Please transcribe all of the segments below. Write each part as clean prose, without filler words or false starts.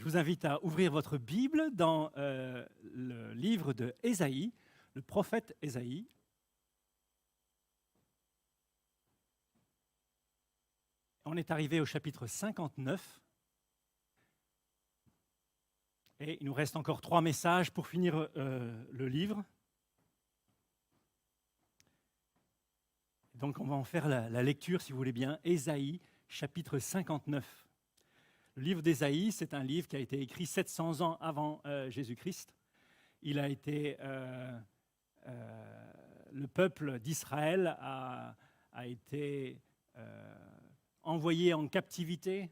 vous invite à ouvrir votre Bible dans le livre de Ésaïe, le prophète Ésaïe. On est arrivé au chapitre 59. Et il nous reste encore 3 messages pour finir le livre. Donc on va en faire la lecture, si vous voulez bien. Ésaïe, chapitre 59. Le livre d'Ésaïe, c'est un livre qui a été écrit 700 ans avant Jésus-Christ. Il a été... le peuple d'Israël a été envoyé en captivité.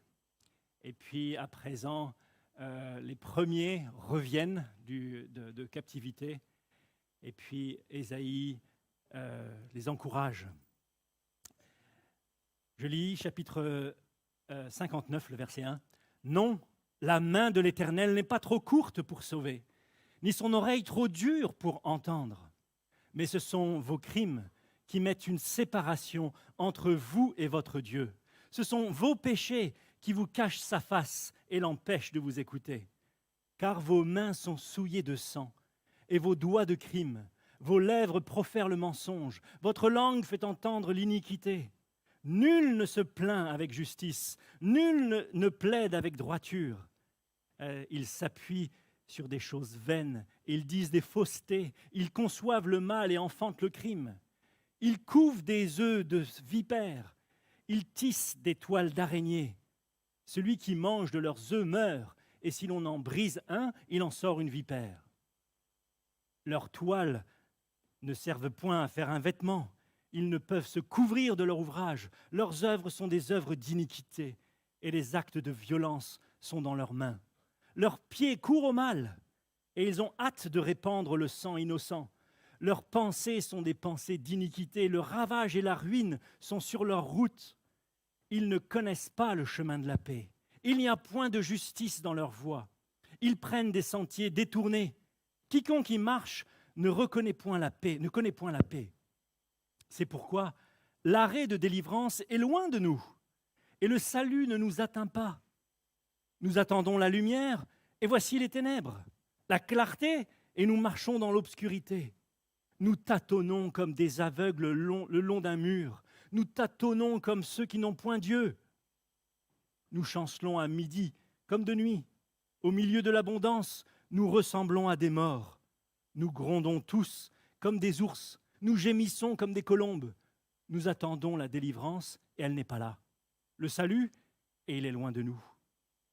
Et puis à présent, les premiers reviennent de captivité. Et puis Ésaïe les encourage. Je lis chapitre 59, le verset 1. « Non, la main de l'Éternel n'est pas trop courte pour sauver, ni son oreille trop dure pour entendre. Mais ce sont vos crimes qui mettent une séparation entre vous et votre Dieu. Ce sont vos péchés qui vous cachent sa face et l'empêchent de vous écouter. Car vos mains sont souillées de sang et vos doigts de crime. Vos lèvres profèrent le mensonge. Votre langue fait entendre l'iniquité. Nul ne se plaint avec justice, nul ne plaide avec droiture. Ils s'appuient sur des choses vaines, ils disent des faussetés, ils conçoivent le mal et enfantent le crime. Ils couvent des œufs de vipères, ils tissent des toiles d'araignées. Celui qui mange de leurs œufs meurt, et si l'on en brise un, il en sort une vipère. Leurs toiles ne servent point à faire un vêtement. Ils ne peuvent se couvrir de leur ouvrage. Leurs œuvres sont des œuvres d'iniquité et les actes de violence sont dans leurs mains. Leurs pieds courent au mal et ils ont hâte de répandre le sang innocent. Leurs pensées sont des pensées d'iniquité. Le ravage et la ruine sont sur leur route. Ils ne connaissent pas le chemin de la paix. Il n'y a point de justice dans leur voie. Ils prennent des sentiers détournés. Quiconque y marche ne connaît point la paix. C'est pourquoi l'arrêt de délivrance est loin de nous et le salut ne nous atteint pas. Nous attendons la lumière et voici les ténèbres, la clarté et nous marchons dans l'obscurité. Nous tâtonnons comme des aveugles le long d'un mur. Nous tâtonnons comme ceux qui n'ont point Dieu. Nous chancelons à midi comme de nuit. Au milieu de l'abondance, nous ressemblons à des morts. Nous grondons tous comme des ours. Nous gémissons comme des colombes. Nous attendons la délivrance et elle n'est pas là. Le salut, et il est loin de nous.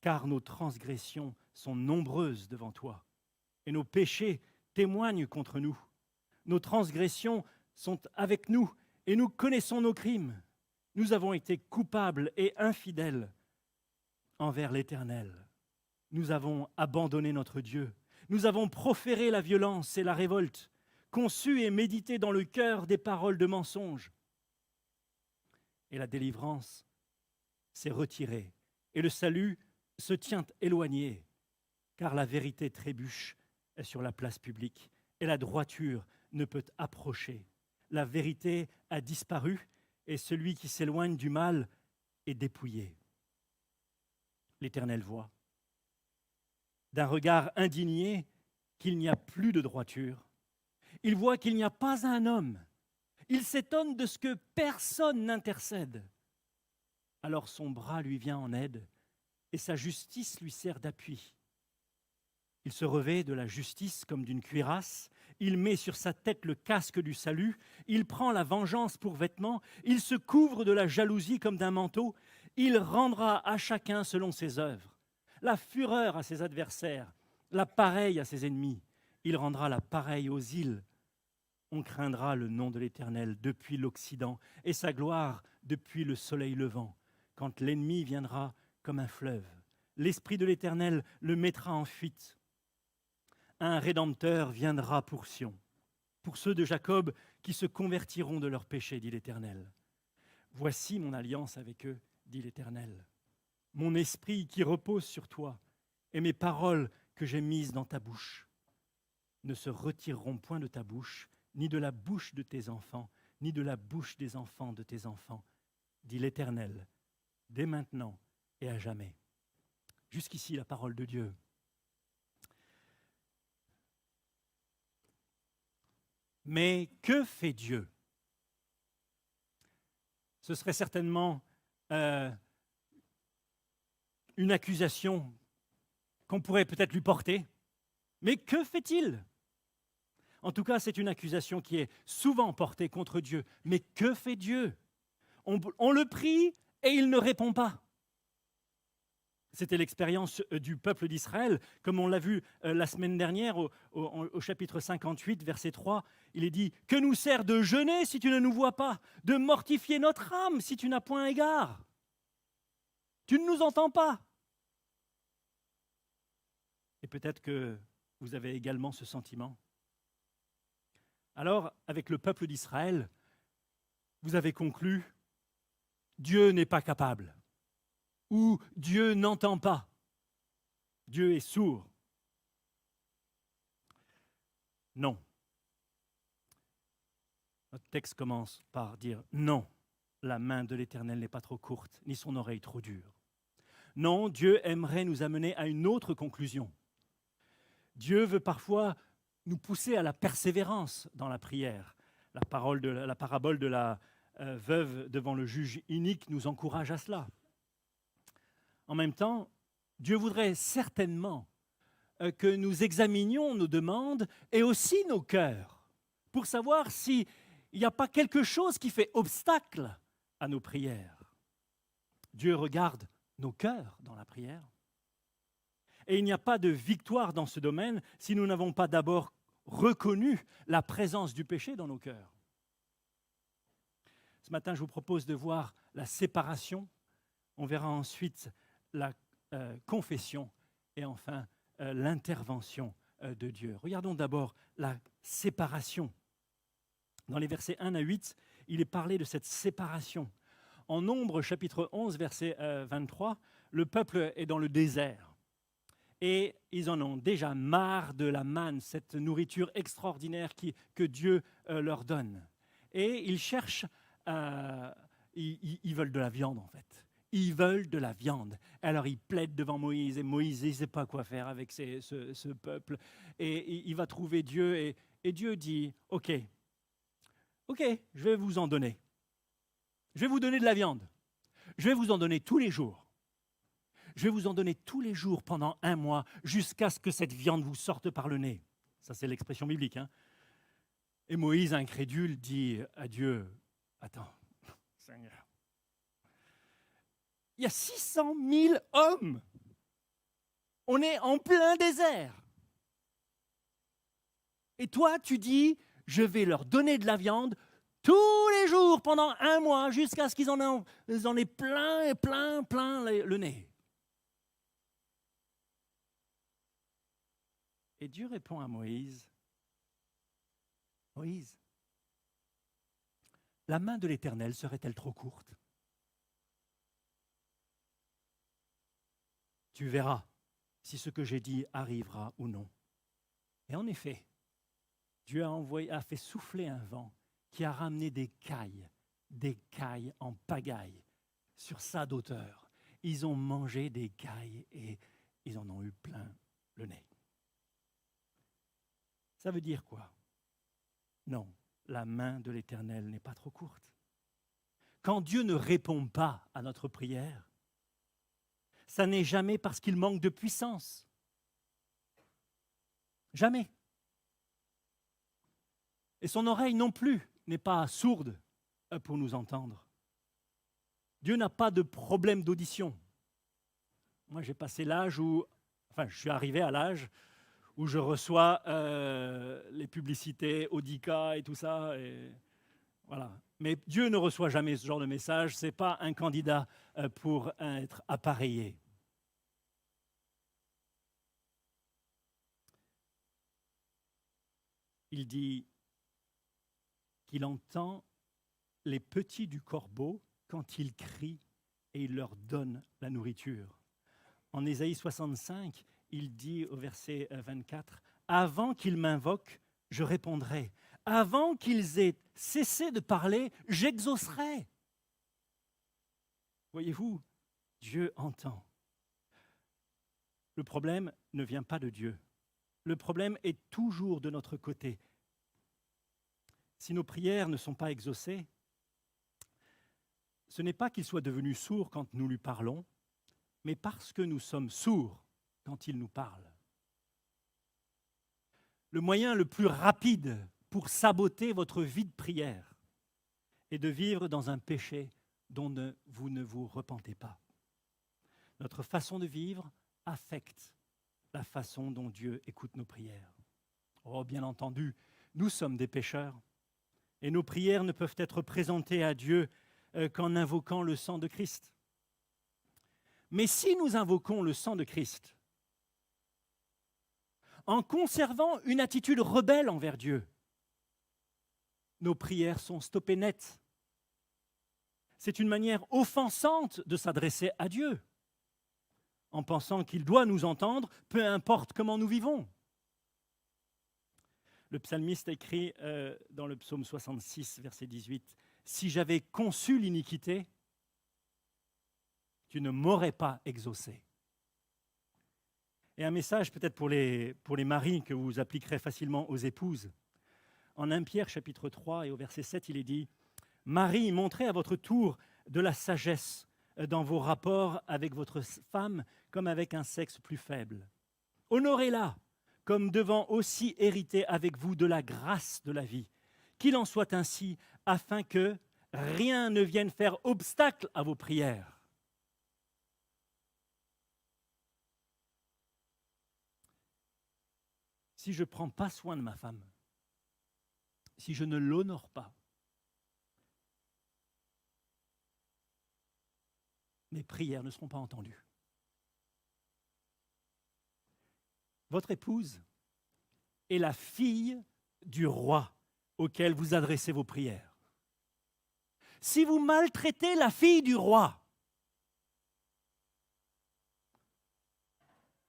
Car nos transgressions sont nombreuses devant toi. Et nos péchés témoignent contre nous. Nos transgressions sont avec nous et nous connaissons nos crimes. Nous avons été coupables et infidèles envers l'Éternel. Nous avons abandonné notre Dieu. Nous avons proféré la violence et la révolte. Conçu et médité dans le cœur des paroles de mensonge. Et la délivrance s'est retirée, et le salut se tient éloigné, car la vérité trébuche sur la place publique, et la droiture ne peut approcher. La vérité a disparu, et celui qui s'éloigne du mal est dépouillé. L'Éternel voit, d'un regard indigné, qu'il n'y a plus de droiture. Il voit qu'il n'y a pas un homme. Il s'étonne de ce que personne n'intercède. Alors son bras lui vient en aide et sa justice lui sert d'appui. Il se revêt de la justice comme d'une cuirasse. Il met sur sa tête le casque du salut. Il prend la vengeance pour vêtement. Il se couvre de la jalousie comme d'un manteau. Il rendra à chacun selon ses œuvres. La fureur à ses adversaires, la pareille à ses ennemis. Il rendra la pareille aux îles. On craindra le nom de l'Éternel depuis l'Occident et sa gloire depuis le soleil levant, quand l'ennemi viendra comme un fleuve. L'Esprit de l'Éternel le mettra en fuite. Un Rédempteur viendra pour Sion, pour ceux de Jacob qui se convertiront de leurs péchés, dit l'Éternel. Voici mon alliance avec eux, dit l'Éternel. Mon esprit qui repose sur toi et mes paroles que j'ai mises dans ta bouche ne se retireront point de ta bouche, ni de la bouche de tes enfants, ni de la bouche des enfants de tes enfants, dit l'Éternel, dès maintenant et à jamais. Jusqu'ici, la parole de Dieu. Mais que fait Dieu? Ce serait certainement une accusation qu'on pourrait peut-être lui porter. Mais que fait-il? En tout cas, c'est une accusation qui est souvent portée contre Dieu. Mais que fait Dieu? On le prie et il ne répond pas. C'était l'expérience du peuple d'Israël, comme on l'a vu la semaine dernière au chapitre 58, verset 3. Il est dit « Que nous sert de jeûner si tu ne nous vois pas, de mortifier notre âme si tu n'as point égard? Tu ne nous entends pas. » Et peut-être que vous avez également ce sentiment. Alors, avec le peuple d'Israël, vous avez conclu « Dieu n'est pas capable » ou « Dieu n'entend pas ». Dieu est sourd. Non. Notre texte commence par dire « Non, la main de l'Éternel n'est pas trop courte, ni son oreille trop dure. » Non, Dieu aimerait nous amener à une autre conclusion. Dieu veut parfois nous pousser à la persévérance dans la prière. La parabole de la veuve devant le juge inique nous encourage à cela. En même temps, Dieu voudrait certainement que nous examinions nos demandes et aussi nos cœurs pour savoir s'il n'y a pas quelque chose qui fait obstacle à nos prières. Dieu regarde nos cœurs dans la prière. Et il n'y a pas de victoire dans ce domaine si nous n'avons pas d'abord reconnu la présence du péché dans nos cœurs. Ce matin, je vous propose de voir la séparation. On verra ensuite la confession et enfin l'intervention de Dieu. Regardons d'abord la séparation. Dans les versets 1 à 8, il est parlé de cette séparation. En Nombre, chapitre 11, verset 23, le peuple est dans le désert. Et ils en ont déjà marre de la manne, cette nourriture extraordinaire que Dieu leur donne. Et ils cherchent, ils veulent de la viande en fait. Ils veulent de la viande. Alors ils plaident devant Moïse, et Moïse ne sait pas quoi faire avec ce peuple. Et il va trouver Dieu, et Dieu dit, ok, je vais vous en donner. Je vais vous donner de la viande. Je vais vous en donner tous les jours. Je vais vous en donner tous les jours pendant 1 mois, jusqu'à ce que cette viande vous sorte par le nez. Ça, c'est l'expression biblique. Hein. Et Moïse, incrédule, dit à Dieu, « Attends, Seigneur, il y a 600 000 hommes. On est en plein désert. Et toi, tu dis, je vais leur donner de la viande tous les jours pendant 1 mois, jusqu'à ce qu'ils en aient plein le nez. » Et Dieu répond à Moïse, « Moïse, la main de l'Éternel serait-elle trop courte? Tu verras si ce que j'ai dit arrivera ou non. » Et en effet, Dieu a fait souffler un vent qui a ramené des cailles en pagaille sur sa hauteur. Ils ont mangé des cailles et ils en ont eu plein le nez. Ça veut dire quoi? Non, la main de l'Éternel n'est pas trop courte. Quand Dieu ne répond pas à notre prière, ça n'est jamais parce qu'il manque de puissance. Jamais. Et son oreille non plus n'est pas sourde pour nous entendre. Dieu n'a pas de problème d'audition. Moi, j'ai passé l'âge je suis arrivé à l'âge où je reçois les publicités Audica et tout ça. Et voilà. Mais Dieu ne reçoit jamais ce genre de message. Ce n'est pas un candidat pour être appareillé. Il dit qu'il entend les petits du corbeau quand ils crient et il leur donne la nourriture. En Ésaïe 65, il dit au verset 24, « Avant qu'ils m'invoquent, je répondrai. Avant qu'ils aient cessé de parler, j'exaucerai. » Voyez-vous, Dieu entend. le problème ne vient pas de Dieu. Le problème est toujours de notre côté. Si nos prières ne sont pas exaucées, ce n'est pas qu'il soit devenu sourd quand nous lui parlons, mais parce que nous sommes sourds quand il nous parle. Le moyen le plus rapide pour saboter votre vie de prière est de vivre dans un péché dont vous ne vous repentez pas. Notre façon de vivre affecte la façon dont Dieu écoute nos prières. Oh, bien entendu, nous sommes des pécheurs et nos prières ne peuvent être présentées à Dieu qu'en invoquant le sang de Christ. Mais si nous invoquons le sang de Christ, en conservant une attitude rebelle envers Dieu, nos prières sont stoppées net. C'est une manière offensante de s'adresser à Dieu, en pensant qu'il doit nous entendre, peu importe comment nous vivons. Le psalmiste écrit dans le psaume 66, verset 18, « Si j'avais conçu l'iniquité, tu ne m'aurais pas exaucé. » Et un message peut-être pour les maris que vous appliquerez facilement aux épouses. En 1 Pierre chapitre 3 et au verset 7, il est dit « Marie, montrez à votre tour de la sagesse dans vos rapports avec votre femme comme avec un sexe plus faible. Honorez-la comme devant aussi hériter avec vous de la grâce de la vie. Qu'il en soit ainsi, afin que rien ne vienne faire obstacle à vos prières. » Si je ne prends pas soin de ma femme, si je ne l'honore pas, mes prières ne seront pas entendues. Votre épouse est la fille du roi auquel vous adressez vos prières. Si vous maltraitez la fille du roi,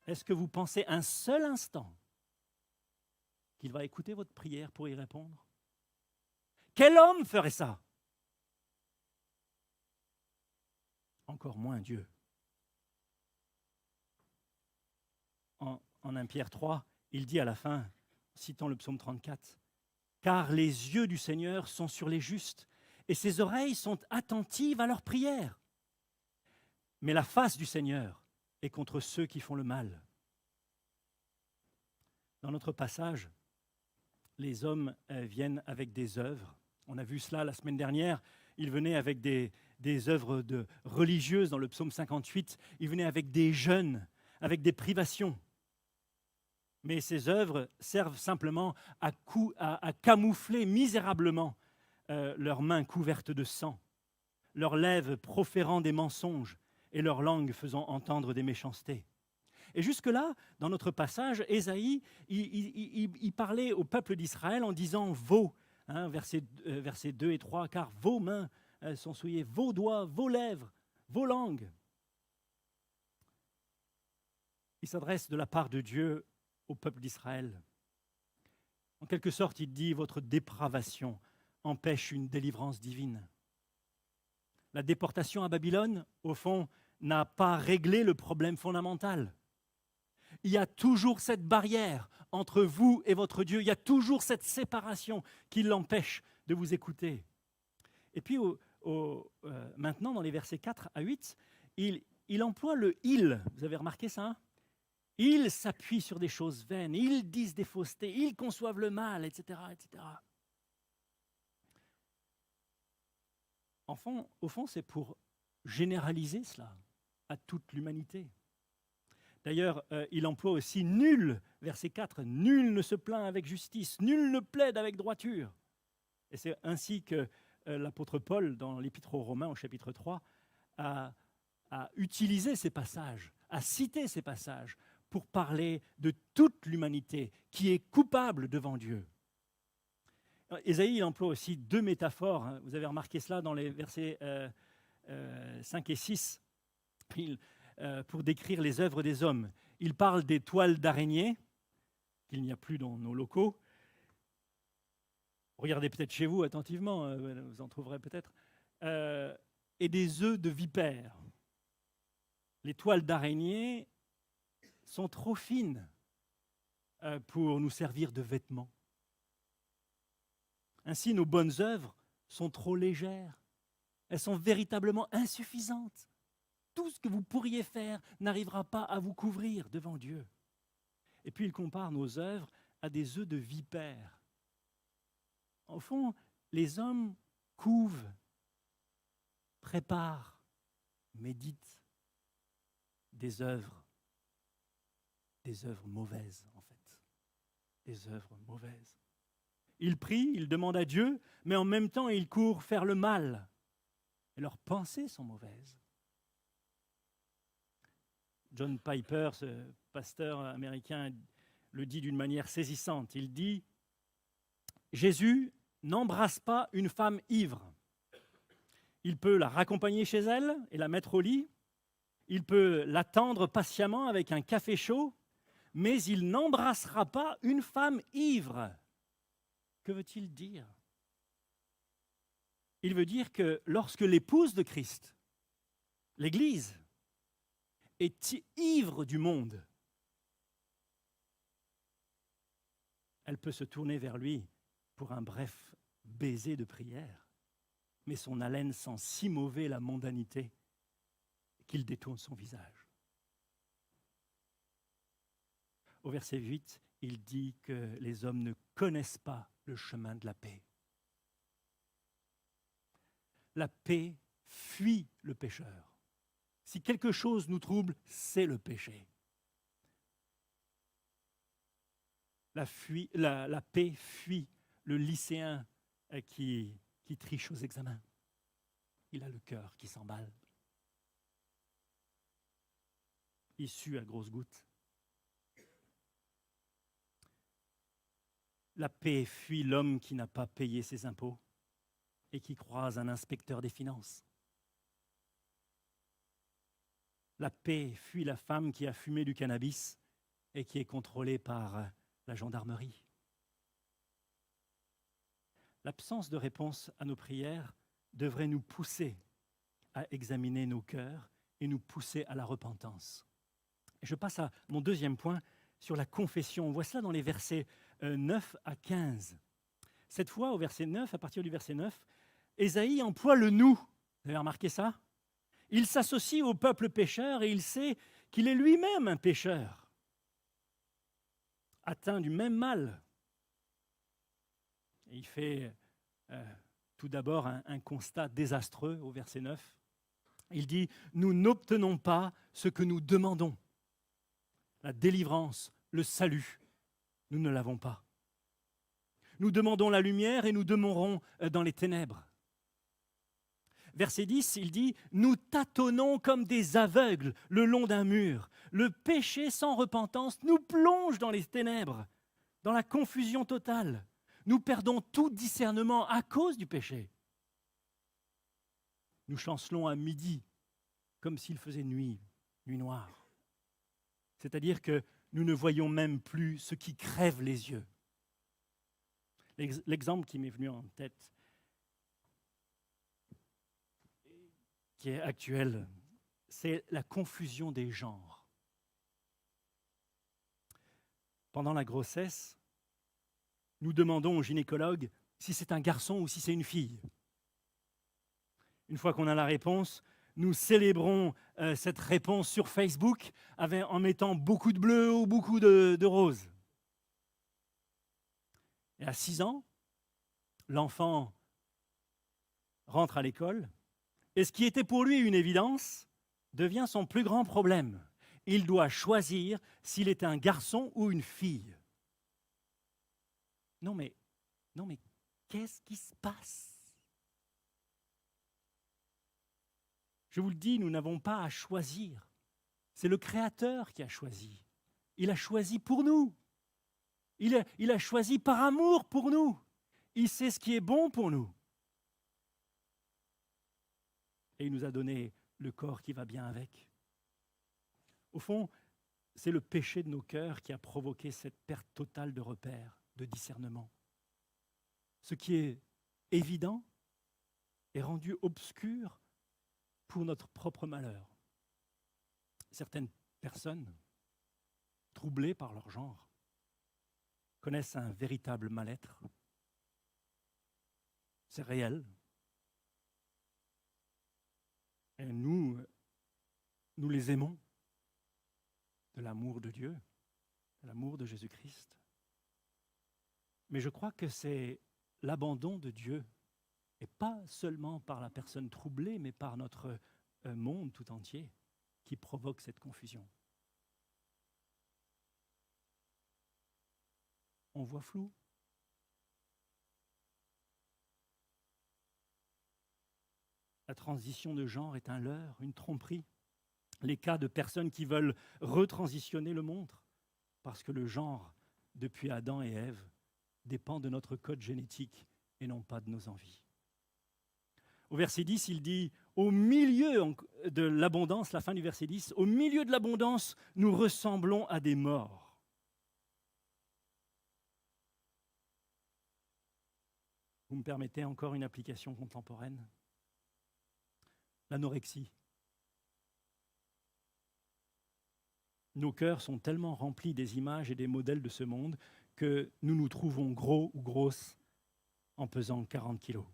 est-ce que vous pensez un seul instant qu'il va écouter votre prière pour y répondre? Quel homme ferait ça? Encore moins Dieu. En 1 Pierre 3, il dit à la fin, citant le psaume 34, « Car les yeux du Seigneur sont sur les justes, et ses oreilles sont attentives à leurs prières. Mais la face du Seigneur est contre ceux qui font le mal. » Dans notre passage, les hommes viennent avec des œuvres. On a vu cela la semaine dernière. Ils venaient avec des œuvres religieuses dans le psaume 58. Ils venaient avec des jeûnes, avec des privations. Mais ces œuvres servent simplement à camoufler misérablement leurs mains couvertes de sang, leurs lèvres proférant des mensonges et leurs langues faisant entendre des méchancetés. Et jusque-là, dans notre passage, Ésaïe, il parlait au peuple d'Israël en disant « vos », versets 2 et 3, « car vos mains sont souillées, vos doigts, vos lèvres, vos langues ». Il s'adresse de la part de Dieu au peuple d'Israël. En quelque sorte, il dit « votre dépravation empêche une délivrance divine ». La déportation à Babylone, au fond, n'a pas réglé le problème fondamental. Il y a toujours cette barrière entre vous et votre Dieu. Il y a toujours cette séparation qui l'empêche de vous écouter. Et puis, maintenant, dans les versets 4 à 8, il emploie le « il ». Vous avez remarqué ça? Ils s'appuient sur des choses vaines, ils disent des faussetés, ils conçoivent le mal, etc., etc. Au fond, c'est pour généraliser cela à toute l'humanité. D'ailleurs, il emploie aussi « nul », verset 4, « nul ne se plaint avec justice, nul ne plaide avec droiture ». Et c'est ainsi que l'apôtre Paul, dans l'Épître aux Romains, au chapitre 3, a utilisé ces passages, a cité ces passages pour parler de toute l'humanité qui est coupable devant Dieu. Ésaïe il emploie aussi deux métaphores, hein. Vous avez remarqué cela dans les versets 5 et 6, pour décrire les œuvres des hommes. Il parle des toiles d'araignée, qu'il n'y a plus dans nos locaux. Regardez peut-être chez vous attentivement, vous en trouverez peut-être. Et des œufs de vipères. Les toiles d'araignée sont trop fines pour nous servir de vêtements. Ainsi, nos bonnes œuvres sont trop légères. Elles sont véritablement insuffisantes. Tout ce que vous pourriez faire n'arrivera pas à vous couvrir devant Dieu. Et puis il compare nos œuvres à des œufs de vipère. Au fond, les hommes couvent, préparent, méditent des œuvres mauvaises en fait, des œuvres mauvaises. Ils prient, ils demandent à Dieu, mais en même temps ils courent faire le mal. Et leurs pensées sont mauvaises. John Piper, ce pasteur américain, le dit d'une manière saisissante. Il dit « Jésus n'embrasse pas une femme ivre. Il peut la raccompagner chez elle et la mettre au lit. Il peut l'attendre patiemment avec un café chaud, mais il n'embrassera pas une femme ivre. » Que veut-il dire? Il veut dire que lorsque l'épouse de Christ, l'Église, est ivre du monde, elle peut se tourner vers lui pour un bref baiser de prière, mais son haleine sent si mauvais la mondanité qu'il détourne son visage. Au verset 8, il dit que les hommes ne connaissent pas le chemin de la paix. La paix fuit le pécheur. Si quelque chose nous trouble, c'est le péché. La paix fuit le lycéen qui triche aux examens. Il a le cœur qui s'emballe. Il sue à grosses gouttes. La paix fuit l'homme qui n'a pas payé ses impôts et qui croise un inspecteur des finances. La paix fuit la femme qui a fumé du cannabis et qui est contrôlée par la gendarmerie. L'absence de réponse à nos prières devrait nous pousser à examiner nos cœurs et nous pousser à la repentance. Et je passe à mon deuxième point sur la confession. On voit cela dans les versets 9 à 15. Cette fois, au verset 9, à partir du verset 9, Ésaïe emploie le « nous ». Vous avez remarqué ça? Il s'associe au peuple pécheur et il sait qu'il est lui-même un pécheur, atteint du même mal. Et il fait tout d'abord un constat désastreux au verset 9. Il dit « Nous n'obtenons pas ce que nous demandons. La délivrance, le salut, nous ne l'avons pas. Nous demandons la lumière et nous demeurons dans les ténèbres. » Verset 10, il dit « Nous tâtonnons comme des aveugles le long d'un mur. Le péché sans repentance nous plonge dans les ténèbres, dans la confusion totale. Nous perdons tout discernement à cause du péché. Nous chancelons à midi, comme s'il faisait nuit noire. C'est-à-dire que nous ne voyons même plus ce qui crève les yeux. » L'exemple qui m'est venu en tête, qui est actuel, c'est la confusion des genres. Pendant la grossesse, nous demandons au gynécologue si c'est un garçon ou si c'est une fille. Une fois qu'on a la réponse, nous célébrons cette réponse sur Facebook en mettant beaucoup de bleu ou beaucoup de rose. Et à 6 ans, l'enfant rentre à l'école et ce qui était pour lui une évidence devient son plus grand problème. Il doit choisir s'il est un garçon ou une fille. Non mais qu'est-ce qui se passe? Je vous le dis, nous n'avons pas à choisir. C'est le Créateur qui a choisi. Il a choisi pour nous. Il a choisi par amour pour nous. Il sait ce qui est bon pour nous. Et il nous a donné le corps qui va bien avec. Au fond, c'est le péché de nos cœurs qui a provoqué cette perte totale de repères, de discernement. Ce qui est évident est rendu obscur pour notre propre malheur. Certaines personnes troublés par leur genre, connaissent un véritable mal-être. C'est réel. Et nous les aimons de l'amour de Dieu, de l'amour de Jésus-Christ. Mais je crois que c'est l'abandon de Dieu, et pas seulement par la personne troublée, mais par notre monde tout entier, qui provoque cette confusion. On voit flou. La transition de genre est un leurre, une tromperie. Les cas de personnes qui veulent retransitionner le montrent, parce que le genre, depuis Adam et Ève, dépend de notre code génétique et non pas de nos envies. Au verset 10, il dit, au milieu de l'abondance, la fin du verset 10, au milieu de l'abondance, nous ressemblons à des morts. Vous me permettez encore une application contemporaine ? L'anorexie. Nos cœurs sont tellement remplis des images et des modèles de ce monde que nous nous trouvons gros ou grosses en pesant 40 kilos.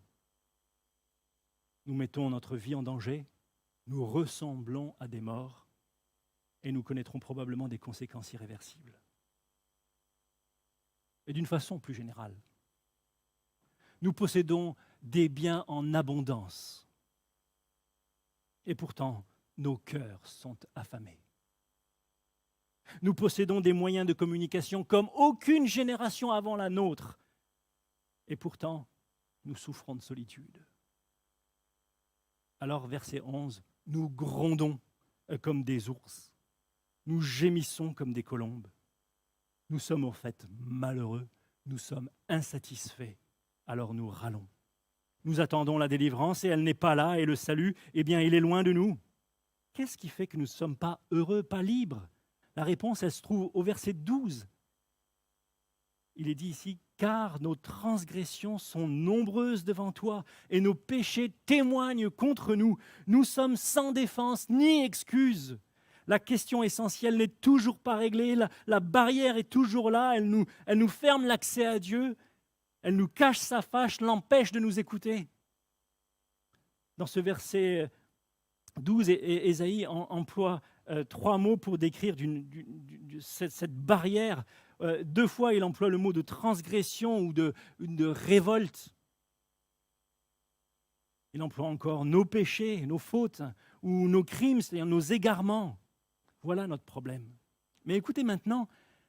Nous mettons notre vie en danger, nous ressemblons à des morts et nous connaîtrons probablement des conséquences irréversibles. Et d'une façon plus générale, nous possédons des biens en abondance. Et pourtant, nos cœurs sont affamés. Nous possédons des moyens de communication comme aucune génération avant la nôtre. Et pourtant, nous souffrons de solitude. Alors, verset 11, nous grondons comme des ours. Nous gémissons comme des colombes. Nous sommes en fait malheureux. Nous sommes insatisfaits. Alors nous râlons. Nous attendons la délivrance et elle n'est pas là, et le salut, eh bien, il est loin de nous. Qu'est-ce qui fait que nous ne sommes pas heureux, pas libres ? La réponse, elle se trouve au verset 12. Il est dit ici, « Car nos transgressions sont nombreuses devant toi, et nos péchés témoignent contre nous. Nous sommes sans défense ni excuse. » La question essentielle n'est toujours pas réglée, la barrière est toujours là, elle nous ferme l'accès à Dieu. Elle nous cache sa face, l'empêche de nous écouter. Dans ce verset 12, Ésaïe emploie 3 mots pour décrire cette barrière. 2 fois, il emploie le mot de transgression ou de révolte. Il emploie encore nos péchés, nos fautes ou nos crimes, c'est-à-dire nos égarements. Voilà notre problème. Mais écoutez maintenant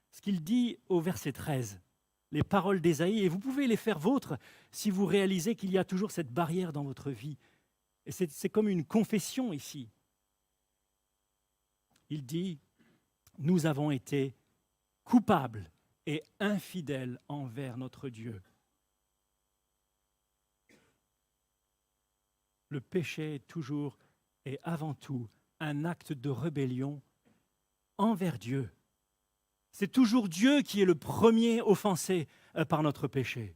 ce qu'il dit au verset 13. Les paroles d'Ésaïe, et vous pouvez les faire vôtres si vous réalisez qu'il y a toujours cette barrière dans votre vie. Et c'est comme une confession ici. Il dit, « Nous avons été coupables et infidèles envers notre Dieu. » Le péché est toujours et avant tout un acte de rébellion envers Dieu. C'est toujours Dieu qui est le premier offensé par notre péché.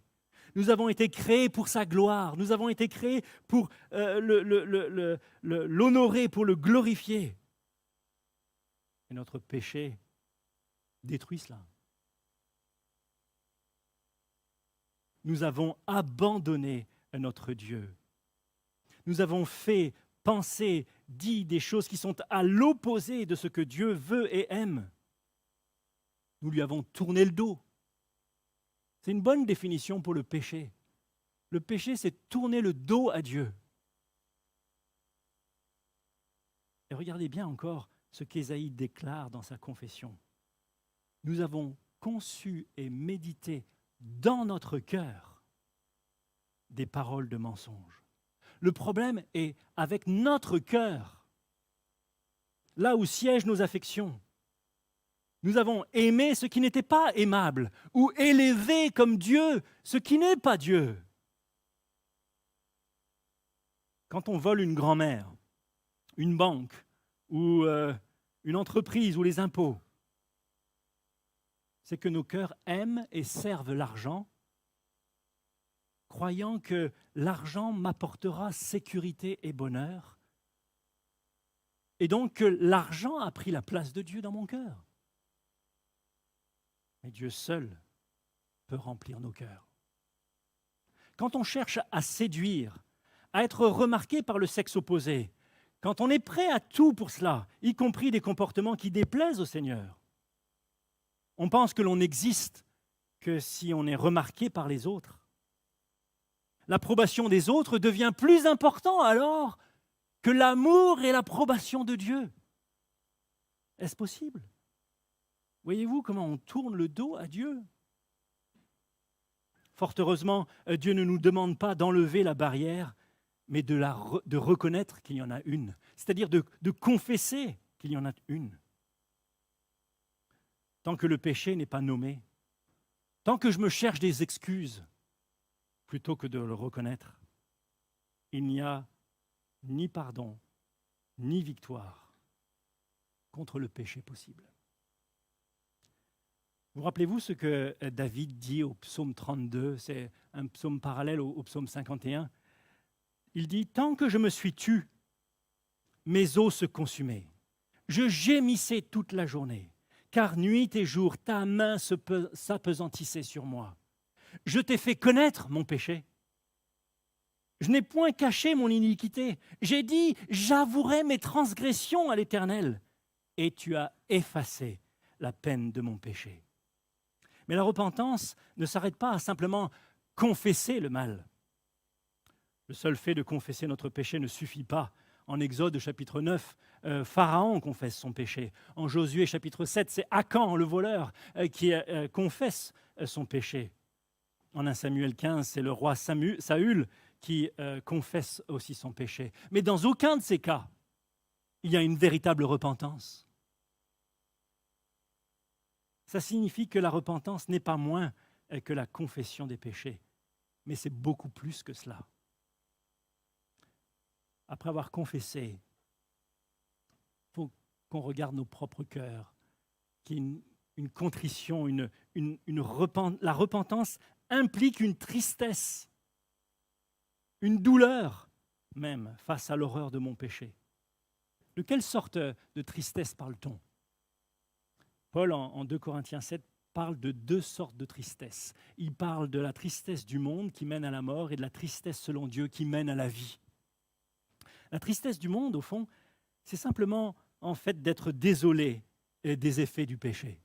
Nous avons été créés pour sa gloire. Nous avons été créés pour l'honorer, pour le glorifier. Et notre péché détruit cela. Nous avons abandonné notre Dieu. Nous avons fait, pensé, dit des choses qui sont à l'opposé de ce que Dieu veut et aime. Nous lui avons tourné le dos. C'est une bonne définition pour le péché. Le péché, c'est tourner le dos à Dieu. Et regardez bien encore ce qu'Ésaïe déclare dans sa confession. Nous avons conçu et médité dans notre cœur des paroles de mensonge. Le problème est avec notre cœur, là où siègent nos affections. Nous avons aimé ce qui n'était pas aimable, ou élevé comme Dieu ce qui n'est pas Dieu. Quand on vole une grand-mère, une banque, ou une entreprise, ou les impôts, c'est que nos cœurs aiment et servent l'argent, croyant que l'argent m'apportera sécurité et bonheur, et donc que l'argent a pris la place de Dieu dans mon cœur. mais Dieu seul peut remplir nos cœurs. Quand on cherche à séduire, à être remarqué par le sexe opposé, quand on est prêt à tout pour cela, y compris des comportements qui déplaisent au Seigneur, on pense que l'on n'existe que si on est remarqué par les autres. L'approbation des autres devient plus important alors que l'amour et l'approbation de Dieu. Est-ce possible? Voyez-vous comment on tourne le dos à Dieu? Fort heureusement, Dieu ne nous demande pas d'enlever la barrière, mais de reconnaître qu'il y en a une, c'est-à-dire de confesser qu'il y en a une. Tant que le péché n'est pas nommé, tant que je me cherche des excuses, plutôt que de le reconnaître, il n'y a ni pardon, ni victoire contre le péché possible. Vous rappelez-vous ce que David dit au psaume 32, c'est un psaume parallèle au psaume 51. Il dit « Tant que je me suis tu, mes os se consumaient. Je gémissais toute la journée, car nuit et jour, ta main s'appesantissait sur moi. Je t'ai fait connaître mon péché. Je n'ai point caché mon iniquité. J'ai dit, j'avouerai mes transgressions à l'Éternel, et tu as effacé la peine de mon péché. » Mais la repentance ne s'arrête pas à simplement confesser le mal. Le seul fait de confesser notre péché ne suffit pas. En Exode chapitre 9, Pharaon confesse son péché. En Josué chapitre 7, c'est Akan, le voleur, qui confesse son péché. En 1 Samuel 15, c'est le roi Saül qui confesse aussi son péché. Mais dans aucun de ces cas, il y a une véritable repentance. Ça signifie que la repentance n'est pas moins que la confession des péchés, mais c'est beaucoup plus que cela. Après avoir confessé, il faut qu'on regarde nos propres cœurs, qu'il y ait une contrition, la repentance implique une tristesse, une douleur même face à l'horreur de mon péché. De quelle sorte de tristesse parle-t-on? Paul, en 2 Corinthiens 7, parle de deux sortes de tristesse. Il parle de la tristesse du monde qui mène à la mort et de la tristesse selon Dieu qui mène à la vie. La tristesse du monde, au fond, c'est simplement en fait d'être désolé des effets du péché.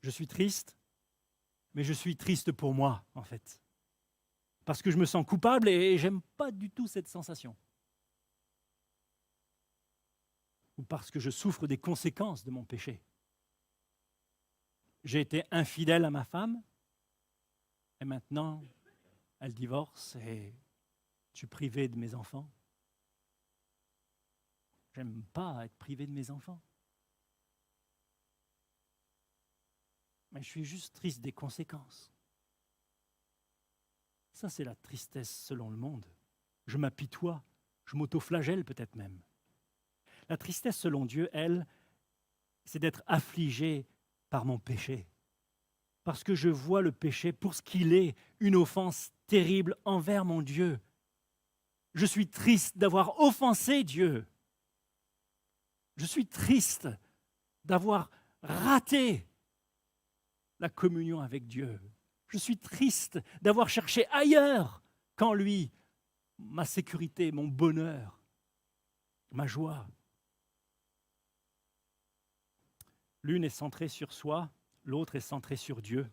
Je suis triste, mais je suis triste pour moi, en fait. Parce que je me sens coupable et j'aime pas du tout cette sensation. Ou parce que je souffre des conséquences de mon péché. J'ai été infidèle à ma femme, et maintenant, elle divorce et je suis privé de mes enfants. J'aime pas être privé de mes enfants. Mais je suis juste triste des conséquences. Ça, c'est la tristesse selon le monde. Je m'apitoie, je m'autoflagelle peut-être même. La tristesse selon Dieu, elle, c'est d'être affligé par mon péché. Parce que je vois le péché pour ce qu'il est, une offense terrible envers mon Dieu. Je suis triste d'avoir offensé Dieu. Je suis triste d'avoir raté la communion avec Dieu. Je suis triste d'avoir cherché ailleurs qu'en lui ma sécurité, mon bonheur, ma joie. L'une est centrée sur soi, l'autre est centrée sur Dieu.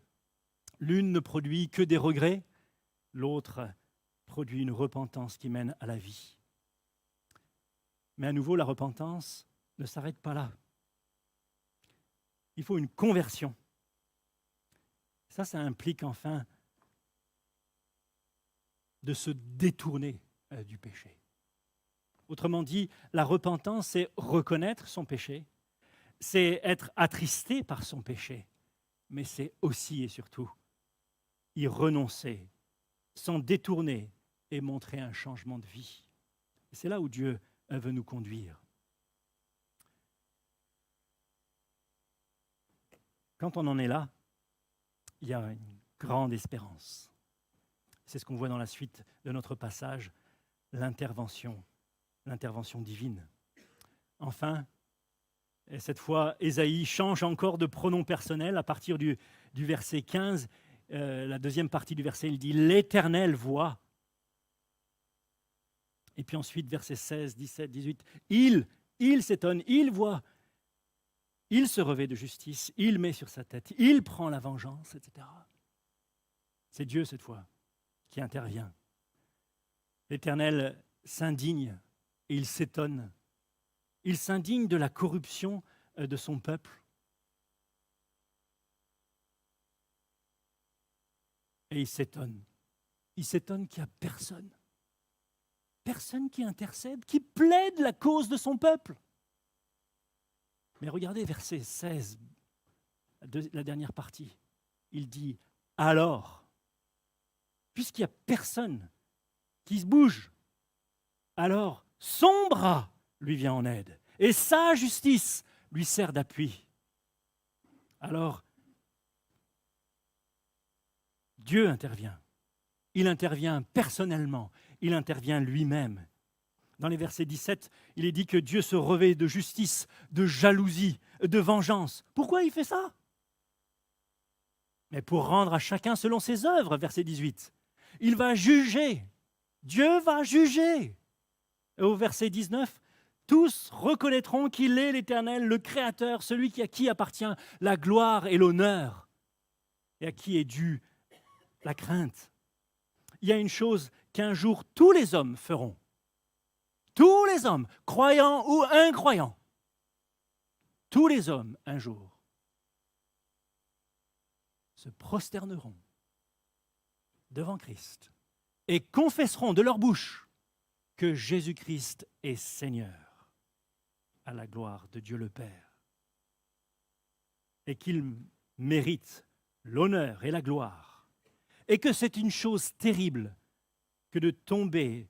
L'une ne produit que des regrets, l'autre produit une repentance qui mène à la vie. Mais à nouveau, la repentance ne s'arrête pas là. Il faut une conversion. Ça implique enfin de se détourner du péché. Autrement dit, la repentance, c'est reconnaître son péché, c'est être attristé par son péché, mais c'est aussi et surtout y renoncer, s'en détourner et montrer un changement de vie. Et c'est là où Dieu veut nous conduire. Quand on en est là, il y a une grande espérance. C'est ce qu'on voit dans la suite de notre passage, l'intervention divine. Enfin, Et cette fois, Ésaïe change encore de pronom personnel à partir du verset 15. La deuxième partie du verset, il dit « L'Éternel voit ». Et puis ensuite, versets 16, 17, 18, il s'étonne, il voit, il se revêt de justice, il met sur sa tête, il prend la vengeance, etc. C'est Dieu cette fois qui intervient. L'Éternel s'indigne et il s'étonne. Il s'indigne de la corruption de son peuple. Et il s'étonne. Il s'étonne qu'il n'y a personne. Personne qui intercède, qui plaide la cause de son peuple. Mais regardez verset 16, la dernière partie. Il dit « Alors », puisqu'il n'y a personne qui se bouge, alors son bras lui vient en aide et sa justice lui sert d'appui. Alors, Dieu intervient. Il intervient personnellement. Il intervient lui-même. Dans les versets 17, il est dit que Dieu se revêt de justice, de jalousie, de vengeance. Pourquoi il fait ça? Mais pour rendre à chacun selon ses œuvres, verset 18. Il va juger. Dieu va juger. Et au verset 19, tous reconnaîtront qu'il est l'Éternel, le Créateur, celui à qui appartient la gloire et l'honneur, et à qui est due la crainte. Il y a une chose qu'un jour tous les hommes feront. Tous les hommes, croyants ou incroyants, tous les hommes, un jour, se prosterneront devant Christ et confesseront de leur bouche que Jésus-Christ est Seigneur, à la gloire de Dieu le Père, et qu'il mérite l'honneur et la gloire, et que c'est une chose terrible que de tomber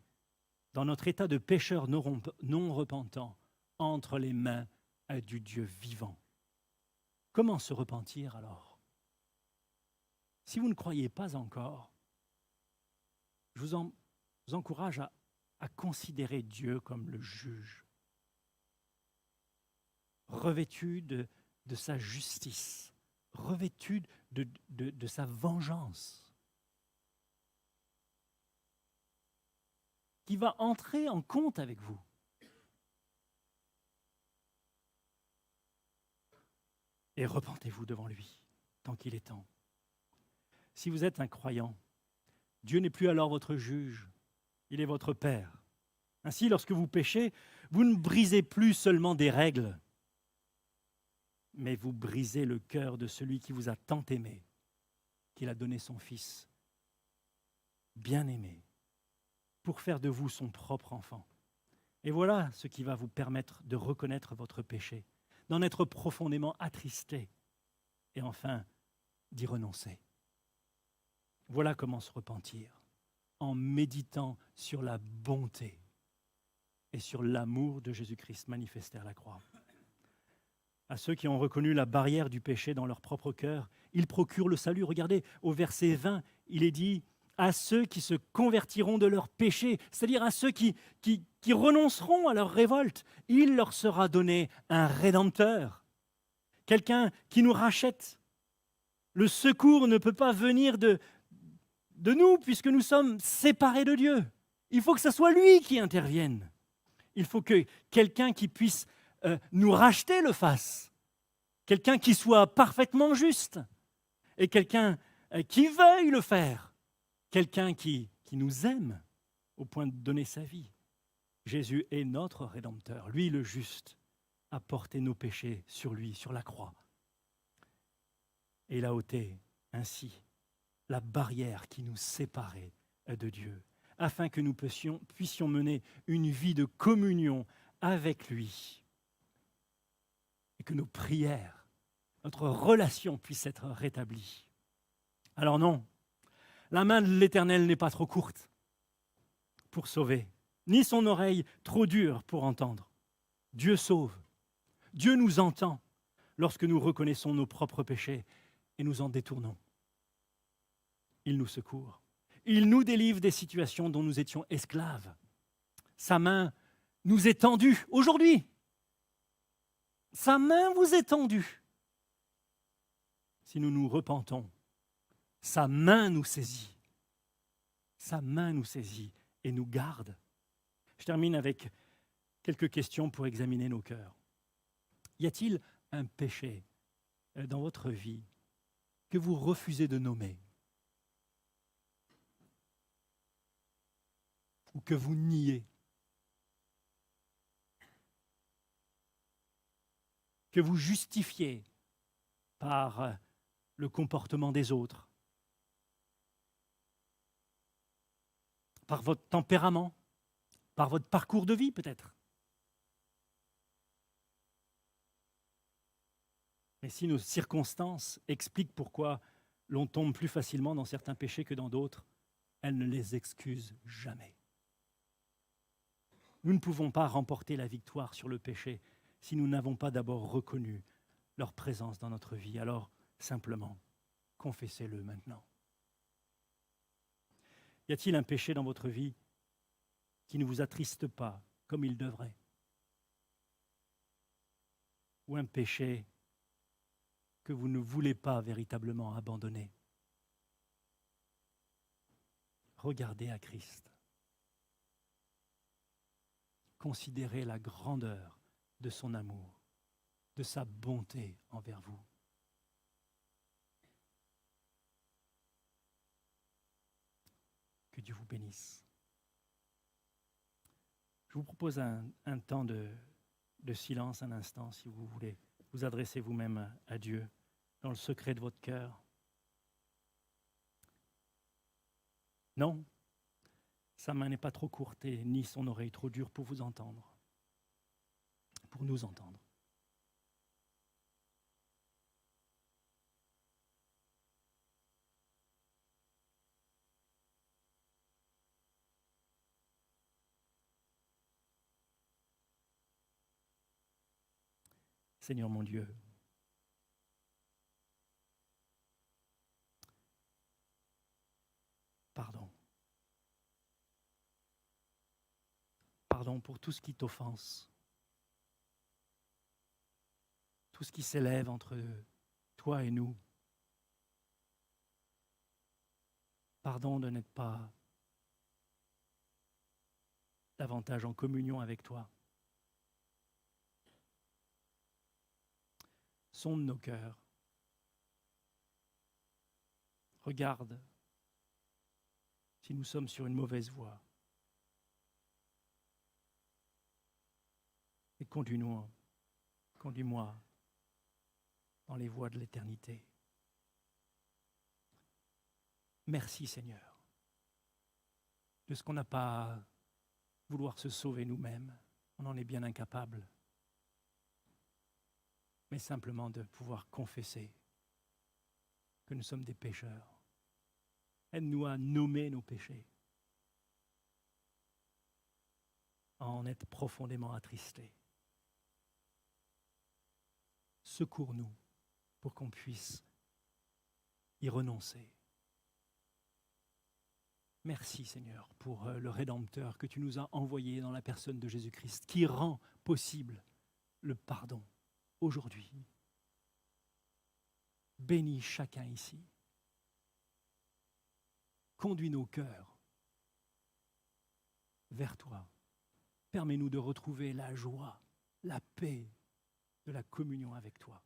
dans notre état de pécheur non repentant entre les mains du Dieu vivant. Comment se repentir alors? Si vous ne croyez pas encore, je vous encourage à considérer Dieu comme le juge, revêtu de sa justice, revêtu de sa vengeance, qui va entrer en compte avec vous. Et repentez-vous devant lui, tant qu'il est temps. Si vous êtes un croyant, Dieu n'est plus alors votre juge, il est votre Père. Ainsi, lorsque vous péchez, vous ne brisez plus seulement des règles, mais vous brisez le cœur de celui qui vous a tant aimé, qu'il a donné son Fils, bien-aimé, pour faire de vous son propre enfant. Et voilà ce qui va vous permettre de reconnaître votre péché, d'en être profondément attristé et enfin d'y renoncer. Voilà comment se repentir, en méditant sur la bonté et sur l'amour de Jésus-Christ manifesté à la croix. À ceux qui ont reconnu la barrière du péché dans leur propre cœur, il procure le salut. Regardez, au verset 20, il est dit « à ceux qui se convertiront de leurs péchés », c'est-à-dire à ceux qui renonceront à leur révolte, il leur sera donné un Rédempteur, quelqu'un qui nous rachète. Le secours ne peut pas venir de nous, puisque nous sommes séparés de Dieu. Il faut que ce soit lui qui intervienne. Il faut que quelqu'un qui puisse nous racheter le fasse, quelqu'un qui soit parfaitement juste, et quelqu'un qui veuille le faire, quelqu'un qui nous aime au point de donner sa vie. Jésus est notre Rédempteur, lui le juste, a porté nos péchés sur lui, sur la croix. Et il a ôté ainsi la barrière qui nous séparait de Dieu, afin que nous puissions mener une vie de communion avec lui et que nos prières, notre relation puisse être rétablie. Alors non, la main de l'Éternel n'est pas trop courte pour sauver, ni son oreille trop dure pour entendre. Dieu sauve, Dieu nous entend lorsque nous reconnaissons nos propres péchés et nous en détournons. Il nous secourt. Il nous délivre des situations dont nous étions esclaves. Sa main nous est tendue aujourd'hui. Sa main vous est tendue. Si nous nous repentons, sa main nous saisit. Sa main nous saisit et nous garde. Je termine avec quelques questions pour examiner nos cœurs. Y a-t-il un péché dans votre vie que vous refusez de nommer ou que vous niez, que vous justifiez par le comportement des autres, par votre tempérament, par votre parcours de vie peut-être? Mais si nos circonstances expliquent pourquoi l'on tombe plus facilement dans certains péchés que dans d'autres, elles ne les excusent jamais. Nous ne pouvons pas remporter la victoire sur le péché si nous n'avons pas d'abord reconnu leur présence dans notre vie. Alors, simplement, confessez-le maintenant. Y a-t-il un péché dans votre vie qui ne vous attriste pas comme il devrait? Ou un péché que vous ne voulez pas véritablement abandonner? Regardez à Christ. Considérez la grandeur de son amour, de sa bonté envers vous. Que Dieu vous bénisse. Je vous propose un temps de silence, un instant, si vous voulez vous adresser vous-même à Dieu, dans le secret de votre cœur. Non, sa main n'est pas trop courte et ni son oreille trop dure pour vous entendre, pour nous entendre. Seigneur mon Dieu, pardon. Pardon pour tout ce qui t'offense, tout ce qui s'élève entre toi et nous. Pardon de n'être pas davantage en communion avec toi. Sonde nos cœurs. Regarde si nous sommes sur une mauvaise voie. Et conduis-moi dans les voies de l'éternité. Merci Seigneur de ce qu'on n'a pas à vouloir se sauver nous-mêmes. On en est bien incapable. Mais simplement de pouvoir confesser que nous sommes des pécheurs. Aide-nous à nommer nos péchés, à en être profondément attristés. Secours-nous pour qu'on puisse y renoncer. Merci Seigneur pour le Rédempteur que tu nous as envoyé dans la personne de Jésus-Christ, qui rend possible le pardon aujourd'hui. Bénis chacun ici. Conduis nos cœurs vers toi. Permets-nous de retrouver la joie, la paix de la communion avec toi.